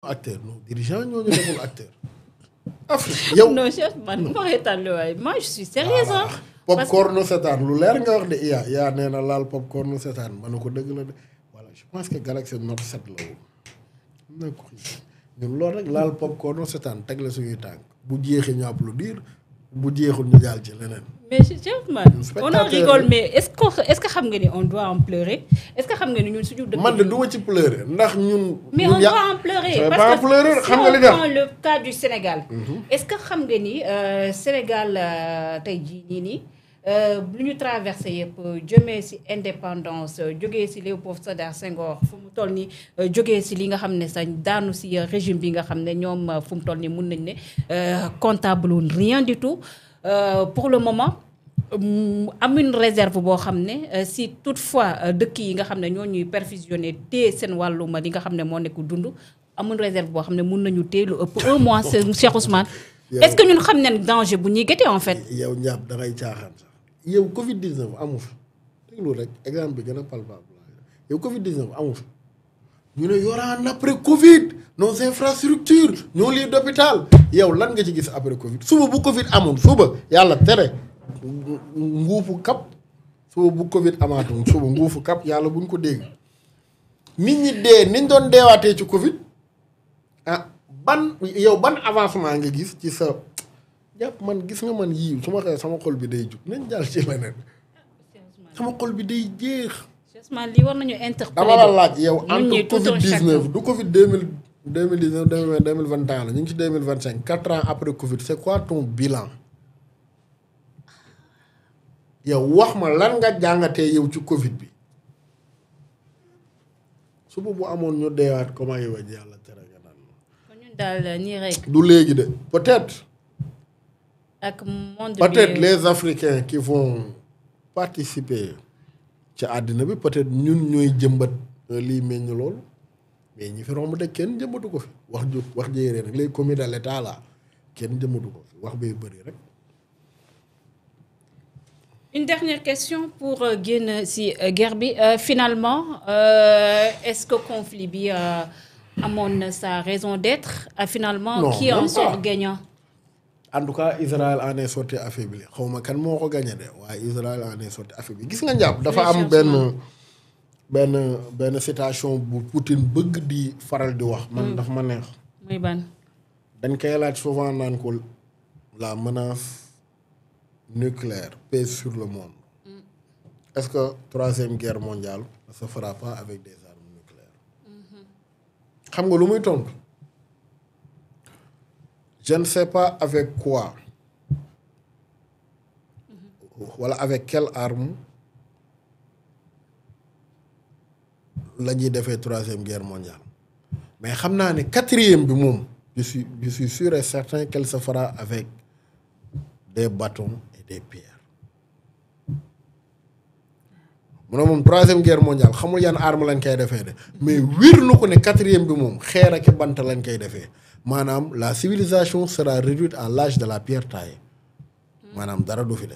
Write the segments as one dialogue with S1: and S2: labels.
S1: acteur non dirigeant ñooñu deful acteur. Afrique yow
S2: non chef man ma reetaan la waaye moi je suis sérieuse ah.
S1: popcorn nu setaan lu leer nga wax de yaa nee na laal popcorn nu setaan ma ne ko dëgg la de voilà je pense que Galaxy Note 7 la woon. na ko ñun loolu rek laal popcorn nu setaan teg la suñuy tànk bu jeexee ñu applaudir bu jeexul ñu jàll ci leneen.
S2: mais chef man on en rigole mais est-ce que xam nga ni on doit en pleurer est-ce que xam nga ni ñun suñu dëkk
S1: man de du ma ci pleurer ndax ñun.
S2: mais on doit en pleurer parce que si on prend le cas du Sénégal. est-ce que xam nga ni Sénégal tey jii nii lu ñu traversé yëpp jëmee ci indépendance jógee ci Léopold Sédar Senghor fu mu toll nii jógee ci li nga xam ne sax daanu ci régime bi nga xam ne ñoom fu mu toll nii mun nañ ne comptable rien du tout. Pour le moment am une réserve boo xam ne si toutefois dëkk yi nga xam ne ñoo ñuy perfusionné téye seen wàllum li nga xam ne moo nekk dund amul réserve boo xam ne mun nañu téye lu ëpp un mois Cheikh Ousmane. est-ce que ñun xam nañ danger bu ñuy gëtee en fait.
S1: yow ñaap da ngay caaxaan sax yow Covid 19 amu fi déglu rek exemple bi gën a palpable yow Covid 19 amu fi ñu ne y aura un après Covid nos infrastructures nos lits d'hôpital yow lan nga ci gis après Covid suba bu Covid amul suba yàlla tere nguufu kap suba bu Covid amaatum suba nguufu kap yàlla buñ ko dégg nit ñi dee niñ doon deewaatee ci Covid ban avancement nga gis ci sa jàpp man gis nga man yii su ma xee sama xol bi day jug nañ jàll ci leneen sama xol bi day jeex.
S2: man lii war nañu interpeller
S1: dama la laaj yow entre Covid 19 du Covid 2019 2021 la ñu ngi ci 2025 4 ans après Covid c'est quoi ton bilan yow wax ma lan nga jàngatee yow ci Covid bi suba bu amoon ñu deewaat comment yow a yàlla tere nga naan.
S2: kon ñun daal nii rek.
S1: du léegi de peut-être.
S2: ak monde bi
S1: peut-être les Africains qui vont participer. ci àddina bi peut-être ñun ñooy jëmbat lii meññ loolu mais ñi fi romb de kenn jëmbatu ko fi wax jëyee rek les commis de l'État là kenn jëmbatu ko fi wax bay bëri rek.
S2: Une dernière question pour génn ci guerre bi finalement est-ce que conflit bi amoon na sa raison d'être finalement
S1: non,
S2: qui en sort gagnant.
S1: En tout cas Israël en est sorti affaibli xaw ma kan moo ko gagné de waaye Israël en est sorti affaibli gis nga njàpp dafa am benn citation bu Poutine bëgg di faral di wax. man dafa ma neex.
S2: muy ban.
S1: dañ koy laaj souvent naan ko la menace nucléaire pèse sur le monde. Est-ce que troisième guerre mondiale ne se fera pas avec des armes nucléaires. xam nga lu muy tontu. Je ne sais pas avec quoi wala avec quelle arme la ñuy defee troisième guerre mondiale mais xam naa ne quatrième bi moom je suis sûr et certain qu'elle se fera avec des bâtons et des pierres mu ne moom troisième guerre mondiale xamul yan arme lañ koy defee de mais wér na ko ne quatrième bi moom xeer ak bant lañ koy defee. maanaam la civilisation sera réduite à l'âge de la pierre taillée maanaam dara du fi des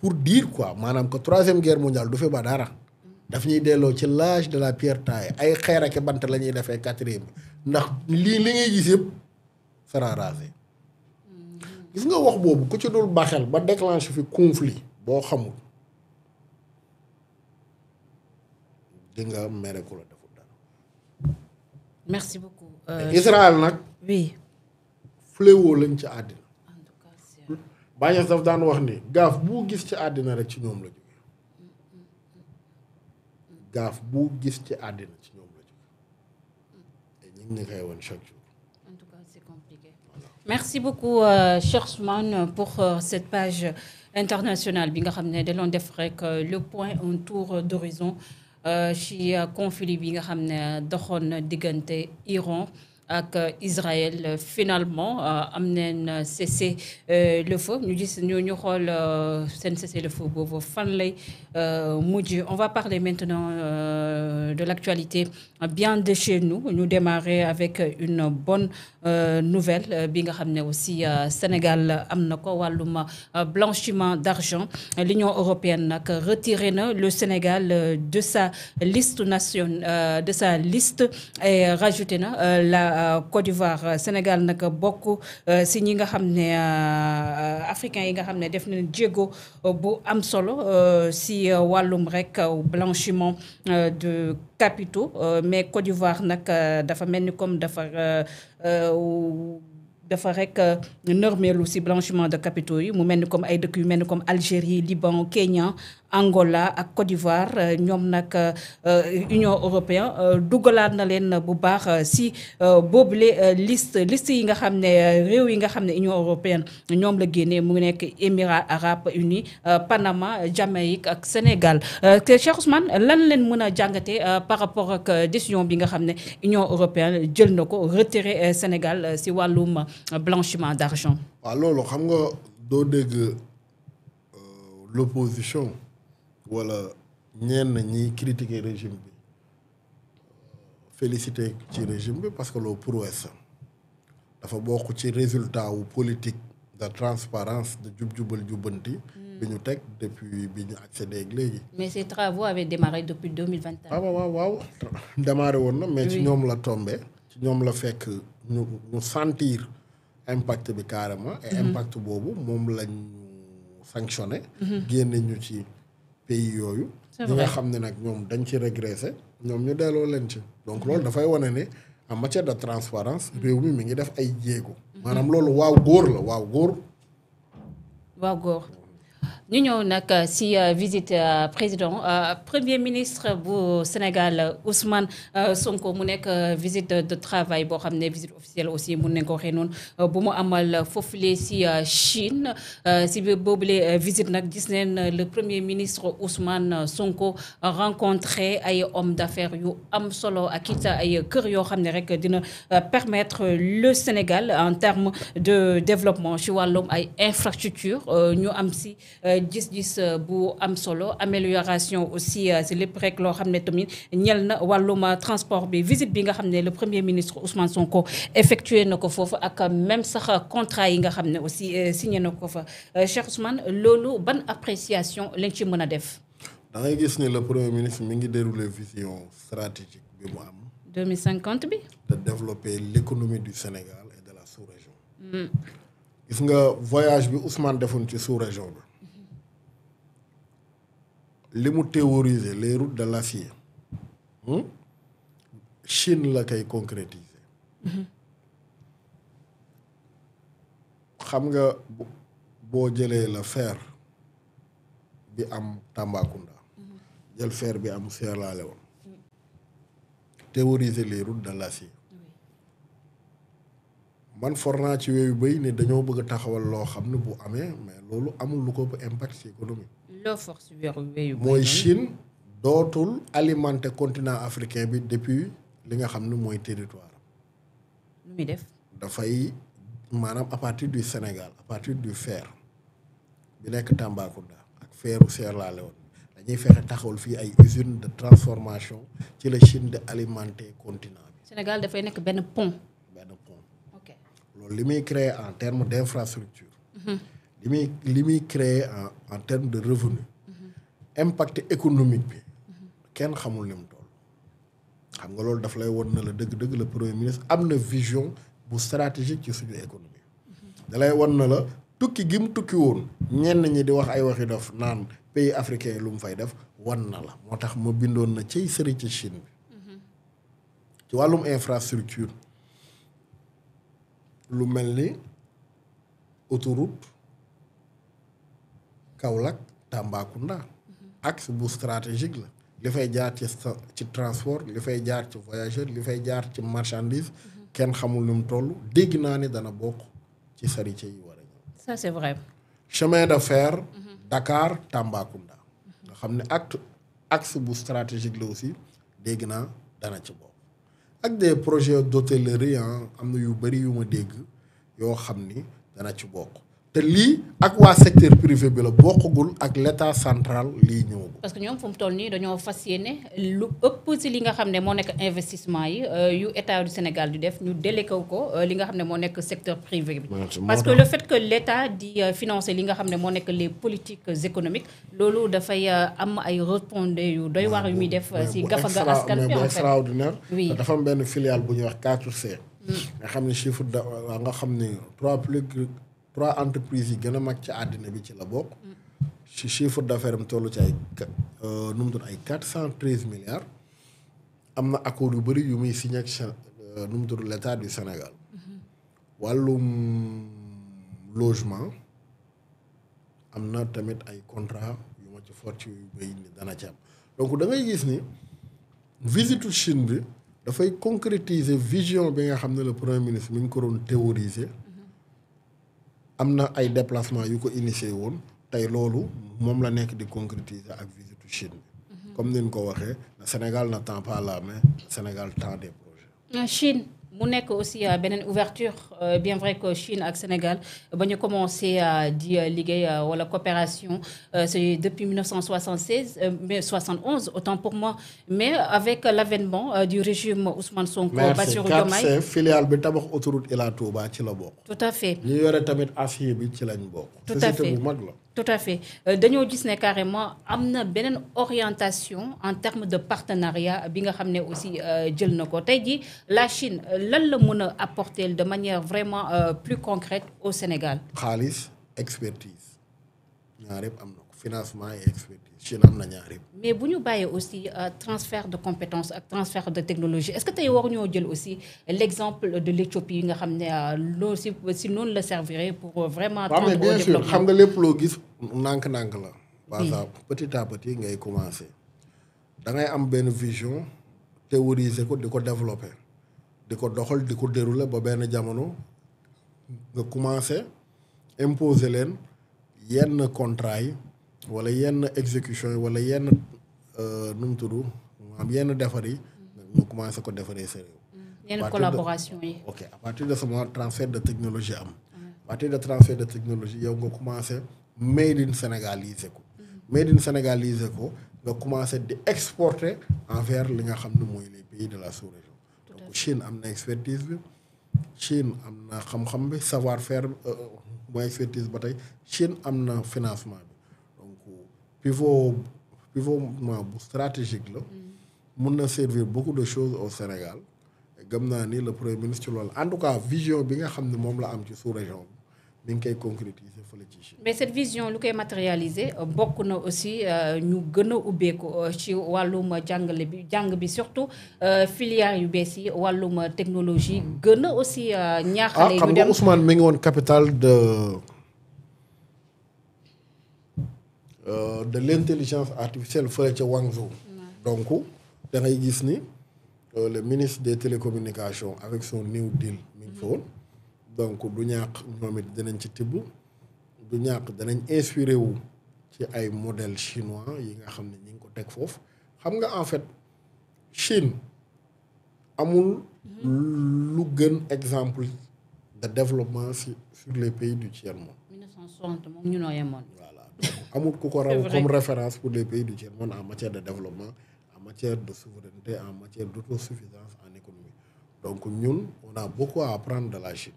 S1: pour dire quoi maanaam que troisième guerre mondiale du fi ba dara daf ñuy delloo ci l'âge de la pierre taillée ay xeer ak bant la ñuy defee quatrième bi ndax li ngay gis yëpp sera rasé gis nga wax boobu ku ci dul baxel ba déclencher fi conflit boo xamul di nga mere ku la deful dara.
S2: Merci beaucoup.
S1: Israël nag.
S2: oui.
S1: fléau lañ ci àddina. en tout cas Bañes daf daan wax ni gaaf bu gis ci àddina rek ci ñoom la jógee. gaaf bu gis ci àddina ci ñoom la jógee. te ñu ngi koy woon chaque jour.
S2: en tout cas c'est compliqué. Voilà. Merci beaucoup Cheikh Ousmane pour cette page internationale bi nga xam ne da doon def rek le point un tour d'horizon. ci conflit bi nga xam ne doxoon diggante Iran ak Israël finalement am nañ cessé le feu ñu gis ñu xool seen cessé le feu boobu fan lay mujj. On va parler maintenant de l'actualité bien de chez nous. Ñu démarrer avec une bonne nouvelle bi nga xam ne aussi Sénégal am na ko wàllum blanchiment d'argent. L'Union européenne nag retiré na le Sénégal de sa liste de sa liste et rajouté na la Côte d'Ivoire. Sénégal nag bokk si ñi nga xam ne africains yi nga xam ne def nañ jéego bu am solo si wàllum rek blanchiment de capitaux mais Côte d'Ivoire nag dafa mel ni comme dafa rek normelu si blanchiment de capitaux yi mu mel ni comme ay dëkk yu mel ni comme Algérie, Liban, Kenya, Angola ak Côte d'Ivoire ñoom nag Union européenne dugalaat na leen bu baax si boobule liste yi nga xam ne réew yi nga xam ne Union européenne ñoom la génnee mu ngi nekk Émirats arabes unis, Panama, Jamaïque ak Sénégal. Cheikh Ousmane lan leen mën a jàngatee par rapport ak décision bi nga xam ne Union européenne jël na ko retirer Sénégal si wàllum blanchiment d'argent.
S1: waaw loolu xam nga doo dégg l'opposition wala ñenn ñi critiquer régime bi féliciter ci régime bi parce que loolu prouesse dafa bokk ci résultat wu politique de transparence de jubal jubbanti bi ñu teg depuis bi ñu accédé ak léegi.
S2: Mais ces travaux avaient démarré depuis 2021.
S1: waaw démarré woon na mais ci ñoom la tombé ci ñoom la fekk ñu sentir impact bi carrément. et impact boobu moom lañ sanctionné. génne ñu ci pays yooyu. ñi nga xam ne nag ñoom dañ ci régressé ñoom ñu delloo leen ci. donc loolu dafay wane ne en matière de transparence réew mi ngi def ay jéego. maanaam loolu waaw góor la waaw góor.
S2: ñu ñëw nag si visite président premier ministre bu Sénégal Ousmane Sonko mu nekk visite de travail boo xam ne visite officielle aussi mun nañ ko waxee noonu bu mu amal foofule si Chine si boobule visite nag gis neen le premier ministre Ousmane Sonko rencontré ay hommes d'affaires yu am solo ak it ay kër yoo xam ne rek dina permettre le Sénégal en termes de développement ci wàllum ay infrastructures ñu am si gis-gis bu am solo amélioration aussi c'est lépp rek loo xam ne tamit ñel na wàllum transport bi visite bi nga xam ne le premier ministre Ousmane Sonko effectué na ko foofu ak même sax contrat yi nga xam ne aussi signé na ko fa Cheikh Ousmane loolu ban appréciation lañ ci mën a def.
S1: da ngay gis ni le premier ministre mi ngi dérouler vision stratégique bi mu am.
S2: 2050 bi.
S1: de développer l'économie du Sénégal et de la sous-région. gis nga voyage bi Ousmane defoon ci sous-région bi. li mu théoriser les routes de l'acier Chine la koy concrétiser. xam nga boo jëlee la fer bi am Tambacounda. jël fer bi am Sierra Leone. théoriser les routes de l'acier. man for naa ci wéyu béy ne dañoo bëgg a taxawal loo xam ne bu amee mais loolu amul lu ko impact ci économie.
S2: loo force wéyu
S1: mooy Chine dootul alimenter continent africain bi depuis li nga xam ne mooy territoire.
S2: lu muy def.
S1: dafay maanaam à partir du Sénégal à partir du fer bi nekk Tambacounda ak feru Sierra Leone dañuy fexe taxawal fii ay usines de transformation ci la Chine de alimenter continent bi.
S2: Sénégal dafay nekk benn pont.
S1: loolu li muy créer en termes d'infrastructure. li muy créer en termes de revenu. impact économique bi. kenn xamul ni mu toll. xam nga loolu daf lay won na la dëgg-dëgg le premier ministre am na vision bu stratégique ci suñu économie. da lay won na la tukki gi mu tukki woon ñenn ñi di wax ay waxi dof naan pays africain lu mu fay def wan na la moo tax ma bindoon na ciy sëri ci Chine bi. ci wàllum infrastructure. lu mel ni autoroute Kaolack Tambacounda. axe bu stratégique la. li fay jaar ci transport li fay jaar ci voyageur li fay jaar ci marchandise. kenn xamul ni mu toll dégg naa ni dana bokk ci charité yi war a ñëw.
S2: ça c'est vrai.
S1: chemin de fer. Dakar Tambacounda. nga xam ne axe bu stratégique la aussi dégg naa dana ci bokk. ak des projets d'hôtellerie am na yu bëri yu ma dégg yoo xam ni dana ci bokk te lii ak waa secteur privé bi la bokkagul ak l'état central lii ñëwagul.
S2: parce que ñoom fu mu toll nii dañoo fas yéene lu ëpp si li nga xam ne moo nekk investissement yi yu état du Sénégal di def ñu délégué ko li nga xam ne moo nekk secteur privé bi. parce que le fait que l'état di financer li nga xam ne moo nekk les politiques économiques loolu dafay am ay retombées yu doy waar yu muy def si gafaga askan bi en fait
S1: extraordinaire.
S2: oui
S1: dafa am benn filiale bu ñuy wax 4C. nga xam ne chiffre de nga xam ne trois entreprises yi gën a mag ci àddina bi ci la bokk. ci chiffre d'affaires am toll ci ay nu mu tudd ay 413 milliards. am na accord yu bëri yu muy signé ak nu mu tudd l'état du Sénégal. wàllum logement am na tamit ay contrat yu ma ci fort ci yu bëri ni dana ci am donc da ngay gis ni visitu Chine bi dafay concrétiser vision bi nga xam ne le premier ministre mi ngi ko doon théoriser. am na ay déplacement yu ko initié woon tey loolu moom la nekk di concrétiser ak visitu Chine bi. comme ni ñu ko waxee le Sénégal n'attend pas la main le Sénégal tend des projets.
S2: Chine mu nekk aussi beneen ouverture bien vrai que Chine ak Sénégal ba ñu commencé di liggéey wala coopération c'est depuis 1976 71 autant pour moi mais avec l'avènement du régime Ousmane Sonko. Bassirou Diomaye
S1: merci 4C filiale bi tabax autoroute Ila Touba ci la bokk.
S2: tout à fait
S1: ñu yore tamit acier bi ci lañ bokk.
S2: tout à fait
S1: société bu mag la.
S2: tout à fait dañoo gis ne carrément am na beneen orientation en termes de partenariat bi nga xam ne aussi jël na ko tey jii la Chine lan la mën a apporter de manière vraiment plus concrète au Sénégal.
S1: xaalis expertise ñaar yëpp am na ko financement et expertise Chine am na ñaar yëpp.
S2: mais bu ñu bàyyee aussi transfert de compétences ak transfert de technologie est-ce que tey waruñoo jël aussi l'exemple de l'Éthiopie yi nga xam ne loolu si noonu la servirait pour vraiment.
S1: waaw mais bien sûr xam nga lépp loo gis nànk-nànk la. par exemple petit à petit ngay commencer da ngay am benn vision théoriser ko di ko développer di ko doxal di ko dérouler ba benn jamono nga commencer imposer leen yenn contrat yi. wala yenn exécution yi wala yenn nu mu tudd am yenn defar yi ñu commencé ko defaree sa réew.
S2: yenn collaboration yi.
S1: ok à partir de ce moment transfert de technologie am. à partir de transfert de technologie yow nga commencé made in sénégaliser ko. made in sénégaliser ko nga commencé di exporter envers li nga xam ne mooy les pays de la sous-région. donc Chine am na expertise bi Chine am na xam-xam bi savoir faire mooy expertise ba tey Chine am na financement bi. pivotement bu stratégique la mun na servir beaucoup de choses au Sénégal gëm naa ni le premier ministre ci loolu en tout cas vision bi nga xam ne moom la am ci sous-région bi mi ngi koy concrétiser fële ci Chine.
S2: mais cette vision lu koy matérialiser bokk na aussi ñu gën a ubbeeku ci wàllum jàng bi surtout filière yu bees yi wàllum technologie gën a aussi ñaaxale yu dem.
S1: xam nga Ousmane mi ngi woon capitale de l'intelligence artificielle fële ca Guangzhou. donc da ngay gis ni le ministre des télécommunications avec son New Deal mi ngi fa woon donc du ñàkk ñoom it dinañ ci tibb du ñàkk danañ inspiré wu ci ay modèles chinois yi nga xam ne ñi ngi ko teg foofu xam nga en fait Chine amul lu gën exemple de développement sur les pays du tiers-monde.
S2: 1960 moom ñu noo yemoon.
S1: amul ku ko raw comme référence pour les pays du tiers-monde en matière de développement en matière de souveraineté en matière d'autosuffisance en économie donc ñun on a beaucoup à apprendre de la Chine.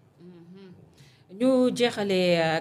S2: ñu jeexalee